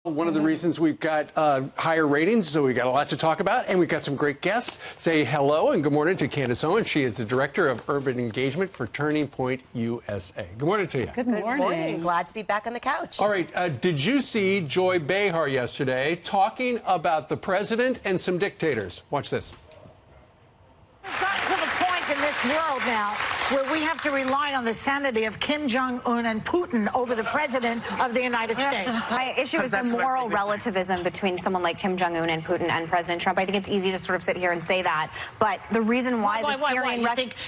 One of the reasons we've got higher ratings, so we've got a lot to talk about, and we've got some great guests. Say hello and good morning to Candace Owens. She is the Director of Urban Engagement for Turning Point USA. Good morning to you. Good morning. Glad to be back on the couch. All right, did you see Joy Behar yesterday talking about the president and some dictators? Watch this. We've gotten to the point in this world now where we have to rely on the sanity of Kim Jong-un and Putin over the president of the United States. My issue is the moral relativism between someone like Kim Jong-un and Putin and President Trump. I think it's easy to sort of sit here and say that, but the reason why the Syrian...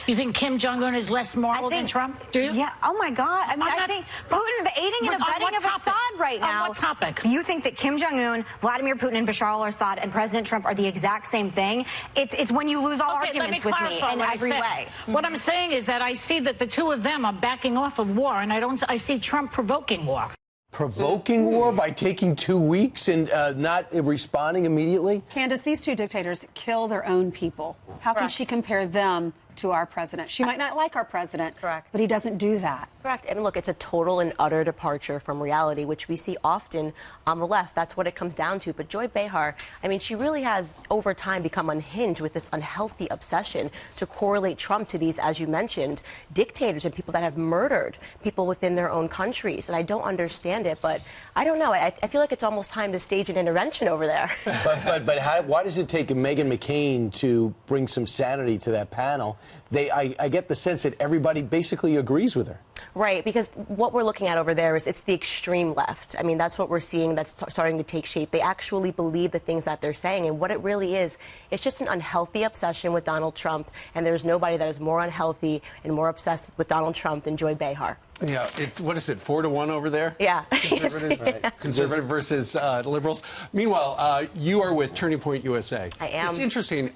You think Kim Jong-un is less moral than Trump? Do you? Yeah. Oh, my God. I mean, I think Putin, the aiding and abetting of Assad right now... On what topic? You think that Kim Jong-un, Vladimir Putin, and Bashar al-Assad and President Trump are the exact same thing? It's when you lose all arguments with me in every way. What I'm saying is that I see that the two of them are backing off of war, and I see Trump provoking war. Provoking war by taking 2 weeks and not responding immediately? Candace, these two dictators kill their own people. How can she compare them to our president? She might not like our president, but he doesn't do that. Correct. And look, it's a total and utter departure from reality, which we see often on the left. That's what it comes down to. But Joy Behar, I mean, she really has, over time, become unhinged with this unhealthy obsession to correlate Trump to these, as you mentioned, dictators and people that have murdered people within their own countries. And I don't understand it, but I don't know. I feel like it's almost time to stage an intervention over there. But why does it take Meghan McCain to bring some sanity to that panel? I get the sense that everybody basically agrees with her. Right, because what we're looking at over there is it's the extreme left. I mean, that's what we're seeing that's starting to take shape. They actually believe the things that they're saying, and what it really is, it's just an unhealthy obsession with Donald Trump, and there's nobody that is more unhealthy and more obsessed with Donald Trump than Joy Behar. Yeah, what is it, 4-1 over there? Yeah. Conservative, right. Conservative versus liberals. Meanwhile, you are with Turning Point USA. I am. It's interesting.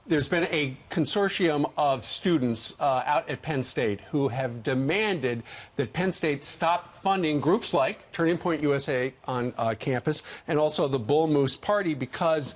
There's been a consortium of students out at Penn State who have demanded that Penn State stop funding groups like Turning Point USA on campus and also the Bull Moose Party because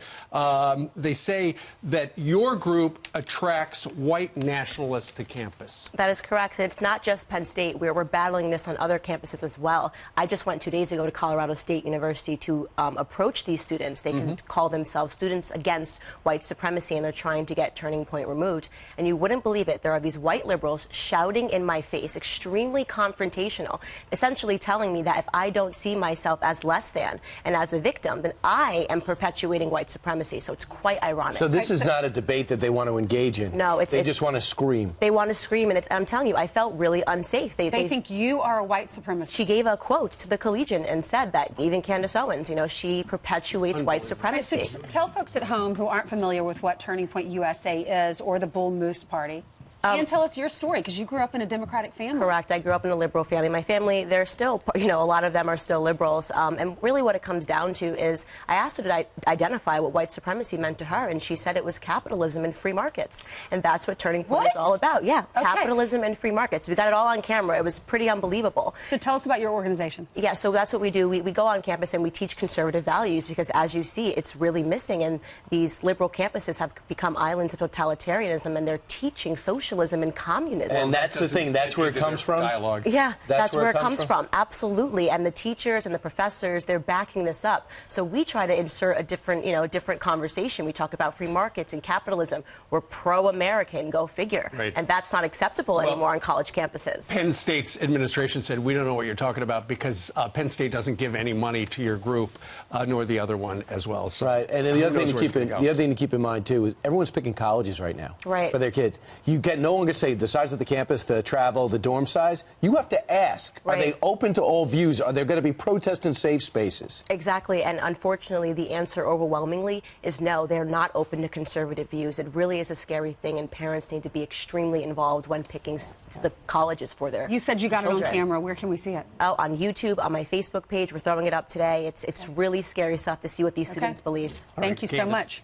they say that your group attracts white nationalists to campus. That is correct. And it's not just Penn State. We're battling this on other campuses as well. I just went 2 days ago to Colorado State University to approach these students. They can call themselves Students Against White Supremacy, and they're trying to get Turning Point removed. And you wouldn't believe it. There are these white liberals shouting in my face, extremely confrontational, essentially telling me that if I don't see myself as less than and as a victim, then I am perpetuating white supremacy. So it's quite ironic. So this is not a debate that they want to engage in. No, they just want to scream. They want to scream, and I'm telling you, I felt really unsafe. They think you are a white supremacist. She gave a quote to the Collegian and said that even Candace Owens, you know, she perpetuates white supremacy. So tell folks at home who aren't familiar with what Turning Point USA is or the Bull Moose Party. And tell us your story, because you grew up in a Democratic family. Correct. I grew up in a liberal family. My family, they're still, you know, a lot of them are still liberals. And really what it comes down to is I asked her to identify what white supremacy meant to her, and she said it was capitalism and free markets. And that's what Turning Point is all about. Yeah, capitalism and free markets. We got it all on camera. It was pretty unbelievable. So tell us about your organization. Yeah, so that's what we do. We go on campus and we teach conservative values because, as you see, it's really missing. And these liberal campuses have become islands of totalitarianism, and they're teaching socialism and communism. And that's the thing. That's where it comes from? Dialogue. Yeah, that's where it comes from. Absolutely. And the teachers and the professors, they're backing this up. So we try to insert a different, you know, a different conversation. We talk about free markets and capitalism. We're pro-American, go figure. Right. And that's not acceptable anymore on college campuses. Penn State's administration said, we don't know what you're talking about because Penn State doesn't give any money to your group, nor the other one as well. So right. And then the other thing to keep in mind, too, is everyone's picking colleges right now for their kids. You get no one gets say the size of the campus, the travel, the dorm size. You have to ask, are they open to all views? Are there going to be protest and safe spaces? Exactly. And unfortunately, the answer overwhelmingly is no, they're not open to conservative views. It really is a scary thing, and parents need to be extremely involved when picking the colleges for their You said you got children. it on camera. Where can we see it? Oh, on YouTube, on my Facebook page. We're throwing it up today. It's really scary stuff to see what these students believe. Thank you so much.